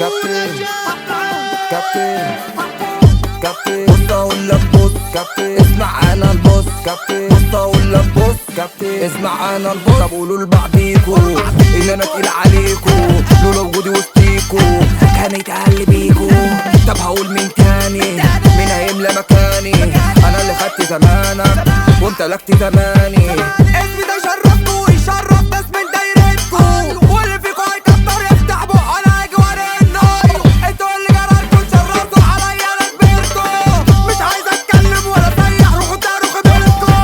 كابتن كابتن كابتن بص اقول لك بص كابتن اسمع انا البص كابتن بص اقول لك بص كابتن اسمع انا البص. طب قولوا لبعضيكوا ان انا تقيل عليكوا، لولا وجودي وسطيكوا كان يتقل بيكوا. طب هقول مين تاني، مين هيملى مكاني؟ انا اللي خدت زمانك وامتلكت زماني. اسمي ده يشرفكوا ويشرف ناس من دايرتكوا، واللي فيكوا هيكتر يفتح بقه انا هاجي وارنه. انتوا اللي جرالكوا اتشرفتوا عليا انا كبرتوا، مش عايز اتكلم ولا اسيح، روحوا داروا خبرتكوا.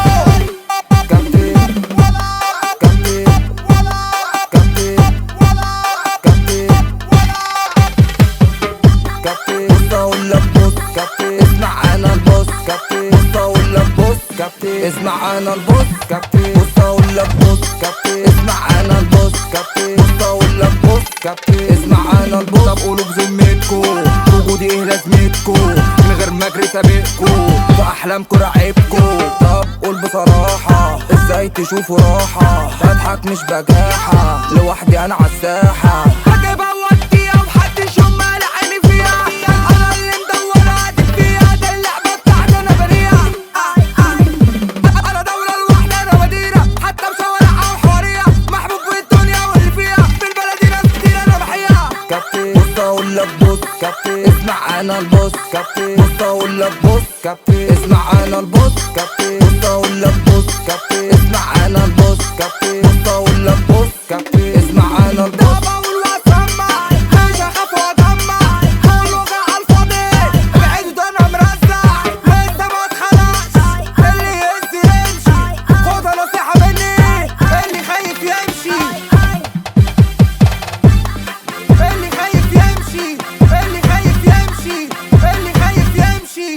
كابتن كابتن كابتن كابتن كابتن بص اقول لك بص كابتن اسمع انا البص كابتن بص اقول لك بص كابتن اسمع انا البص كابتن بص اقول لك بص كابتن اسمع انا البص كابتن بص اقول لك بص كابتن اسمع انا البص. طب قولوا بذمتكوا وجودي ايه لازمتكوا، من غير ما اجري سابقكوا في احلامكوا راعبكوا. طب قول بصراحه ازاي تشوفوا راحه، بضحك مش بجاحه لوحدي انا عالساحه. هجيبها واديها ومحدش يوم ما لقاني فيها، انا اللي مدور قاعد فيها، دي اللعبه بتاعتي انا بريها. انا دوله لوحدي انا مديره، حتى بشوارعها وحواريها، محبوب في الدنيا واللي فيها، في البلد ناس كتير انا بحيها. كابتن بص اقول لك بص كابتن اسمع انا البص كابتن بص اقول لك بص كابتن اسمع انا البص كابتن بص اقول لك بص كابتن اسمع انا البص كابتن بص اقول لك بص كابتن اسمع انا البص. ده بقول واسمع مش هخاف واجمع، كله جه على الفاضي ابعدوا ده انا مرزع، لسه ما اتخلقش اللي يهز يمشي، خدها نصيحه مني اللي خايف يمشي، اللي خايف يمشي، اللي خايف يمشي، اللي خايف يمشي.